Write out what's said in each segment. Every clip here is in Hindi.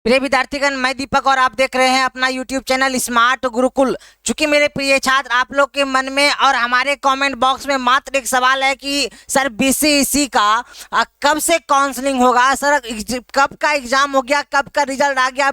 प्रिय विद्यार्थीगण, मैं दीपक और आप देख रहे हैं अपना YouTube चैनल स्मार्ट गुरुकुल। चूंकि मेरे प्रिय छात्र, आप लोग के मन में और हमारे कमेंट बॉक्स में मात्र एक सवाल है कि सर BCEC का कब से काउंसलिंग होगा, सर कब का एग्जाम हो गया, कब का रिजल्ट आ गया।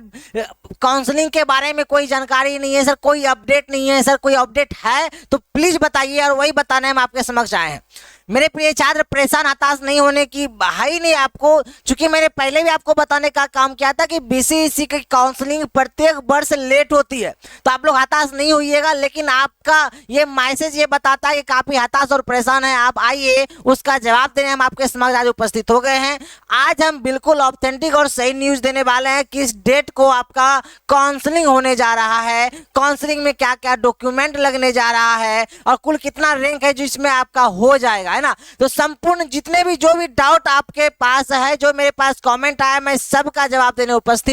काउंसलिंग के बारे में कोई जानकारी नहीं है सर, कोई अपडेट नहीं है सर। कोई अपडेट है तो प्लीज़ बताइए, और वही बताने हम आपके समक्ष आए हैं। मेरे प्रिय छात्र, परेशान हताश नहीं होने की भाई नहीं आपको, चूंकि मैंने पहले भी आपको बताने का काम किया था कि BCEC की काउंसलिंग प्रत्येक वर्ष लेट होती है, तो आप लोग हताश नहीं होइएगा। लेकिन आपका ये मैसेज ये बताता है कि काफ़ी हताश और परेशान है आप। आइए उसका जवाब देने हम आपके समक्ष आज उपस्थित हो गए हैं। आज हम बिल्कुल ऑथेंटिक और सही न्यूज़ देने वाले हैं। किस डेट को आपका काउंसलिंग होने जा रहा है, काउंसलिंग में क्या क्या डॉक्यूमेंट लगने जा रहा है, और कुल कितना रैंक है जिसमें आपका हो जाएगा, है ना। तो संपूर्ण जितने भी जो भी डाउट आपके पास है, जो मेरे पास कमेंट आया, मैं सबका जवाब देने उपस्थित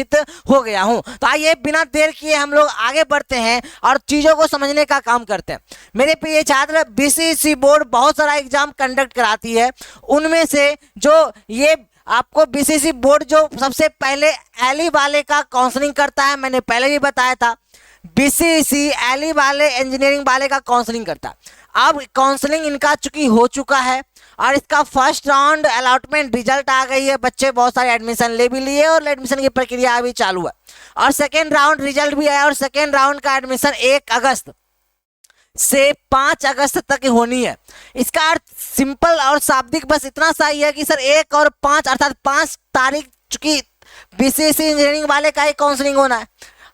हो गया हूं। तो आइए बिना देर किए हम लोग आगे बढ़ते हैं और चीजों को समझने का काम करते हैं। मेरे प्रिय छात्र, BCEC बोर्ड बहुत सारा एग्जाम कंडक्ट कराती है। उनमें से जो ये आपको BCEC बोर्ड जो सबसे पहले एली वाले का काउंसलिंग करता है, मैंने पहले भी बताया था। BCEC एली वाले इंजीनियरिंग वाले का काउंसलिंग करता है। अब काउंसलिंग इनका चूंकि हो चुका है और इसका फर्स्ट राउंड अलॉटमेंट रिजल्ट आ गई है। बच्चे बहुत सारे एडमिशन ले भी लिए और एडमिशन की प्रक्रिया अभी चालू है, और सेकेंड राउंड रिजल्ट भी आया। और सेकेंड राउंड का एडमिशन 1 अगस्त से 5 अगस्त तक होनी है। इसका अर्थ सिंपल और शाब्दिक बस इतना सा ही है कि सर 1 और 5 अर्थात 5 तारीख चूंकि BCEC इंजीनियरिंग वाले का ही काउंसलिंग होना है,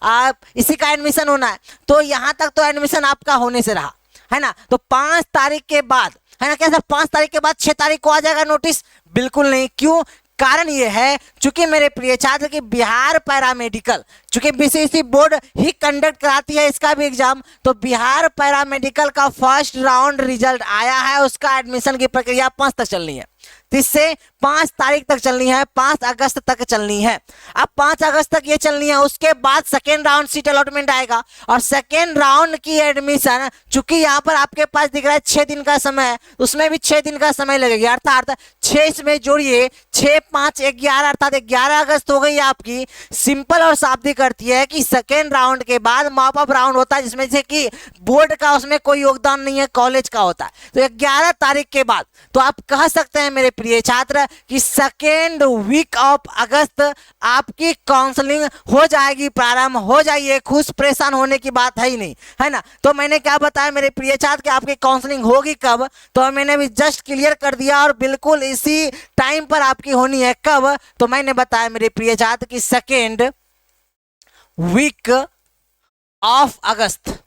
आप इसी का एडमिशन होना है, तो यहाँ तक तो एडमिशन आपका होने से रहा, है ना। तो 5 तारीख के बाद, है ना, क्या सर 5 तारीख के बाद 6 तारीख को आ जाएगा नोटिस? बिल्कुल नहीं। क्यों? कारण ये है चूंकि मेरे प्रिय छात्र की बिहार पैरामेडिकल, चूंकि BCEC बोर्ड ही कंडक्ट कराती है इसका भी एग्जाम, तो बिहार पैरामेडिकल का फर्स्ट राउंड रिजल्ट आया है। उसका एडमिशन की प्रक्रिया 5 तक चलनी है, जिससे 5 तारीख तक चलनी है, 5 अगस्त तक चलनी है। अब 5 अगस्त तक ये चलनी है, उसके बाद सेकेंड राउंड सीट अलॉटमेंट आएगा, और सेकेंड राउंड की एडमिशन चूंकि यहाँ पर आपके पास दिख रहा है 6 दिन का समय है, उसमें भी 6 दिन का समय लगेगा। अर्थात 6 इसमें जोड़िए, 6, 5, 11 अर्थात 11 अगस्त हो गई आपकी। सिंपल और शाब्दिक करती है कि सेकेंड राउंड के बाद मॉप अप राउंड होता है, जिसमें से कि बोर्ड का उसमें कोई योगदान नहीं है, कॉलेज का होता है। तो 11 तारीख के बाद तो आप कह सकते हैं मेरे प्रिय छात्र कि सेकेंड वीक ऑफ अगस्त आपकी काउंसलिंग हो जाएगी, प्रारंभ हो जाइए। खुश परेशान होने की बात है ही नहीं, है ना। तो मैंने क्या बताया मेरे प्रिय छात्र कि आपकी काउंसलिंग होगी कब, तो मैंने भी जस्ट क्लियर कर दिया, और बिल्कुल इसी टाइम पर आपकी होनी है। कब? तो मैंने बताया मेरे प्रिय छात्र कि second week of August,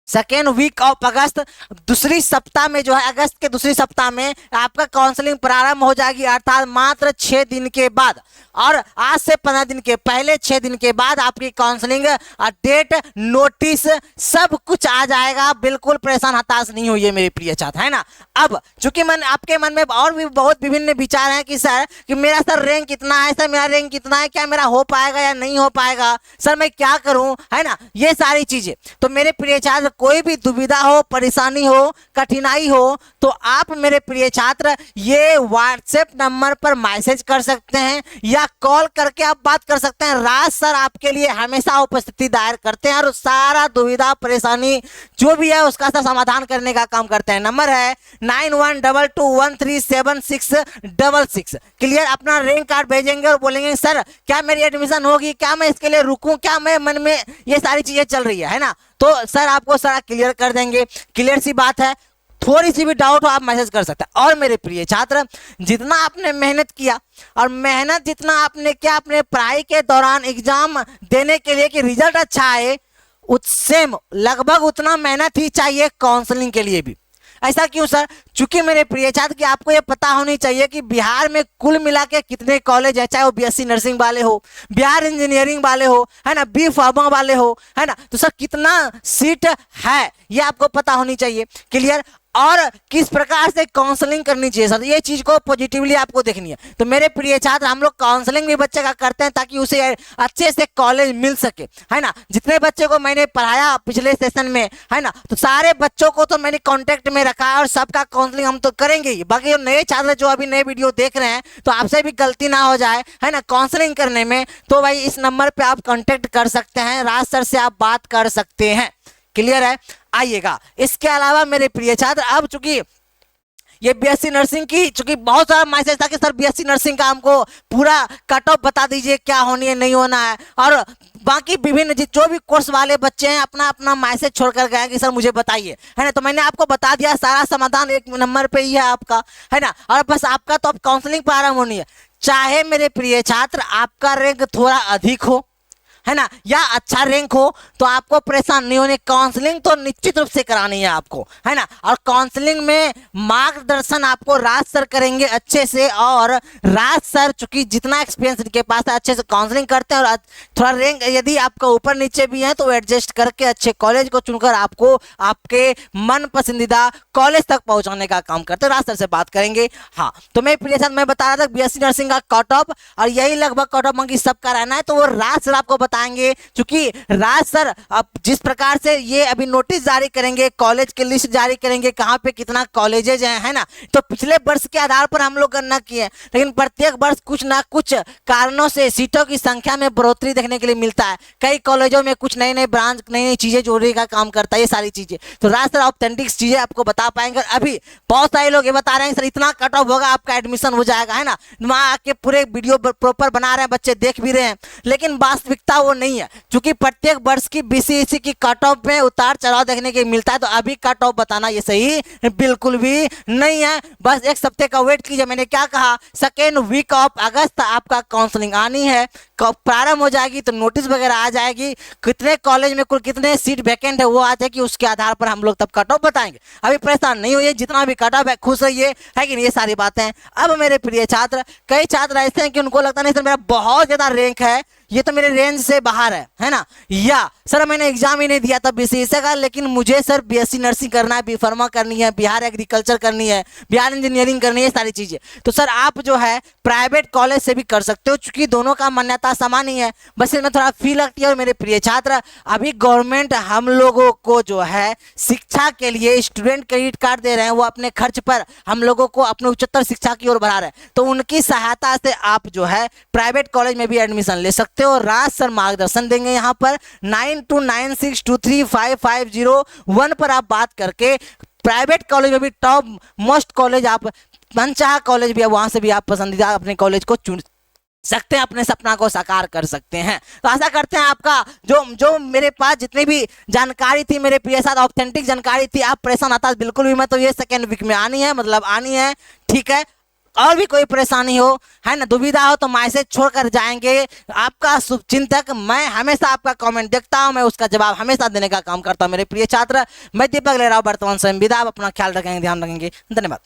second week of August, दूसरी सप्ताह में जो है, अगस्त के दूसरी सप्ताह में आपका काउंसलिंग प्रारंभ हो जाएगी। अर्थात मात्र 6 दिन के बाद, और आज से 15 दिन के पहले 6 दिन के बाद आपकी काउंसलिंग डेट, नोटिस सब कुछ आ जाएगा। बिल्कुल परेशान हताश नहीं होइए मेरे प्रिय छात्र, है ना। अब चूंकि मन आपके मन में और भी बहुत विभिन्न विचार हैं कि सर कि मेरा सर रैंक कितना है, सर मेरा रैंक कितना है, क्या मेरा हो पाएगा या नहीं हो पाएगा, सर मैं क्या करूं, है ना, ये सारी चीजें। तो मेरे प्रिय छात्र, कोई भी दुविधा हो, परेशानी हो, कठिनाई हो, तो आप मेरे प्रिय छात्र ये व्हाट्सएप नंबर पर मैसेज कर सकते हैं या कॉल करके आप बात कर सकते हैं। राज सर आपके लिए हमेशा उपस्थिति दायर करते हैं और सारा दुविधा परेशानी जो भी है उसका सर समाधान करने का काम करते हैं। नंबर है 9122137666। क्लियर? अपना रैंक कार्ड भेजेंगे और बोलेंगे सर क्या मेरी एडमिशन होगी, क्या मैं इसके लिए रुकूं, क्या मैं मन में ये सारी चीजें चल रही है ना, तो सर आपको सारा क्लियर कर देंगे। क्लियर सी बात है। थोड़ी सी भी डाउट हो आप मैसेज कर सकते हैं। और मेरे प्रिय छात्र, जितना आपने मेहनत किया और मेहनत जितना आपने किया अपने पढ़ाई के दौरान एग्जाम देने के लिए कि रिजल्ट अच्छा आए, सेम लगभग उतना मेहनत ही चाहिए काउंसलिंग के लिए भी। ऐसा क्यों सर? चूंकि मेरे प्रिय छात्र कि आपको ये पता होनी चाहिए कि बिहार में कुल मिला के कितने कॉलेज है, चाहे वो BSc नर्सिंग वाले हो, बिहार इंजीनियरिंग वाले हो, है ना, B फार्मा वाले हो, है ना, तो सर कितना सीट है ये आपको पता होनी चाहिए। क्लियर? और किस प्रकार से काउंसलिंग करनी चाहिए सर, ये चीज को पॉजिटिवली आपको देखनी है। तो मेरे प्रिय छात्र, हम लोग काउंसलिंग भी बच्चे का करते हैं ताकि उसे अच्छे से कॉलेज मिल सके, है ना। जितने बच्चे को मैंने पढ़ाया पिछले सेशन में, है ना, तो सारे बच्चों को तो मैंने कांटेक्ट में रखा है और सबका काउंसलिंग हम तो करेंगे ही। बाकी जो नए छात्र जो अभी नए वीडियो देख रहे हैं, तो आपसे भी गलती ना हो जाए, है ना, काउंसलिंग करने में, तो भाई इस नंबर पे आप कांटेक्ट कर सकते हैं, राज सर से आप बात कर सकते हैं। क्लियर है? आइएगा, इसके अलावा मेरे प्रिय छात्र, अब चूंकि ये बीएससी नर्सिंग की, चूंकि बहुत सारा मैसेज था कि सर बीएससी नर्सिंग का हमको पूरा कट ऑफ बता दीजिए, क्या होनी है नहीं होना है, और बाकी विभिन्न जो भी कोर्स वाले बच्चे हैं अपना अपना मैसेज छोड़कर गए कि सर मुझे बताइए, है ना। तो मैंने आपको बता दिया, सारा समाधान एक नंबर पे ही है आपका, है ना। और बस आपका तो अब काउंसलिंग प्रारंभ होनी है। चाहे मेरे प्रिय छात्र आपका रैंक थोड़ा अधिक हो, है ना, या अच्छा रैंक हो, तो आपको परेशान नहीं होने, काउंसलिंग तो निश्चित रूप से करानी है आपको, है ना। और काउंसलिंग में मार्गदर्शन आपको राज सर करेंगे अच्छे से, और राज सर चूंकि जितना एक्सपीरियंस इनके पास है, अच्छे से काउंसलिंग करते हैं, और थोड़ा रैंक यदि आपका ऊपर नीचे भी है तो एडजस्ट करके अच्छे कॉलेज को चुनकर आपको आपके मन पसंदीदा कॉलेज तक पहुंचाने का काम करते हैं। राज सर से बात करेंगे। हाँ, तो मैं प्रिय साथ मैं बता रहा था बीएससी नर्सिंग का कट ऑफ, और यही लगभग कट ऑफ बाकी सबका रहना है, तो वो राज सर आपको बताएंगे। क्योंकि राज सर अब जिस प्रकार से ये अभी नोटिस जारी करेंगे, कॉलेज की लिस्ट जारी करेंगे, कहाँ पे कितना कॉलेजेज हैं, है ना, तो पिछले वर्ष के आधार पर हम लोग गणना किए, लेकिन प्रत्येक वर्ष कुछ ना कुछ कारणों से सीटों की संख्या में बढ़ोतरी देखने के लिए मिलता है। कई कॉलेजों में कुछ नए नए ब्रांच, नई नई चीजें जोड़ने का काम करता है, ये सारी चीजें तो राज सर ऑथेंटिक चीजें आपको बता पाएंगे। अभी बहुत सारे लोग ये बता रहे हैं सर इतना कट ऑफ होगा आपका एडमिशन हो जाएगा, है ना, वहाँ आके पूरे वीडियो प्रॉपर बना रहे हैं, बच्चे देख भी रहे हैं, लेकिन वास्तविकता वो नहीं है। क्योंकि प्रत्येक वर्ष की बीसीएसई की कट ऑफ में उतार चढ़ाव देखने के मिलता है, तो अभी कट ऑफ बताना ये सही बिल्कुल भी नहीं है। बस एक हफ्ते का वेट कीजिए। मैंने क्या कहा, सेकेंड वीक ऑफ अगस्त आपका काउंसलिंग आनी है, प्रारंभ हो जाएगी, तो नोटिस वगैरह आ जाएगी, कितने कॉलेज में कुल कितने सीट वैकेंट है वो आ जाएगी, उसके आधार पर हम लोग तब कट ऑफ बताएंगे। अभी परेशान नहीं होइए, जितना भी कट ऑफ है खुश रहिए, है कि नहीं, ये सारी बातें। अब मेरे प्रिय छात्र, कई छात्र ऐसे हैं कि उनको लगता नहीं सर मेरा बहुत ज्यादा रैंक है, ये तो मेरे रेंज से बाहर है ना, या सर मैंने एग्जाम ही नहीं दिया था बीसीएसई का, लेकिन मुझे सर बीएससी नर्सिंग करना है, बी फार्मा करनी है, बिहार एग्रीकल्चर करनी है, बिहार इंजीनियरिंग करनी है, सारी चीजें, तो सर आप जो है प्राइवेट कॉलेज से भी कर सकते हो, चूंकि दोनों का मान्यता समान ही है, बस इसमें थोड़ा फी लगती है। और मेरे प्रिय छात्र, अभी गवर्नमेंट हम लोगों को जो है शिक्षा के लिए स्टूडेंट क्रेडिट कार्ड दे रहे हैं, वो अपने खर्च पर हम लोगों को अपने उच्चतर शिक्षा की ओर बढ़ा रहे हैं, तो उनकी सहायता से आप जो है प्राइवेट कॉलेज में भी एडमिशन ले सकते हो। राज सर मार्गदर्शन देंगे यहाँ पर। 9296235501 पर आप बात करके प्राइवेट कॉलेज में भी टॉप मोस्ट कॉलेज, आप मनचाहा कॉलेज भी है, वहां से भी आप पसंदीदा अपने कॉलेज को चुन सकते हैं, अपने सपना को साकार कर सकते हैं। तो आशा करते हैं आपका जो मेरे पास जितनी भी जानकारी थी मेरे प्रिय साथ, ऑथेंटिक जानकारी थी, आप परेशान आता बिल्कुल भी मत, तो ये सेकेंड वीक में आनी है, मतलब आनी है, ठीक है। और भी कोई परेशानी हो, है ना, दुविधा हो, तो मैसेज छोड़कर जाएंगे। आपका शुभचिंतक, मैं हमेशा आपका कमेंट देखता हूं, मैं उसका जवाब हमेशा देने का काम करता हूं। मेरे प्रिय छात्र, मैं दीपक ले रहा हूं वर्तमान समय विदा। आप अपना ख्याल रखेंगे, ध्यान रखेंगे, धन्यवाद।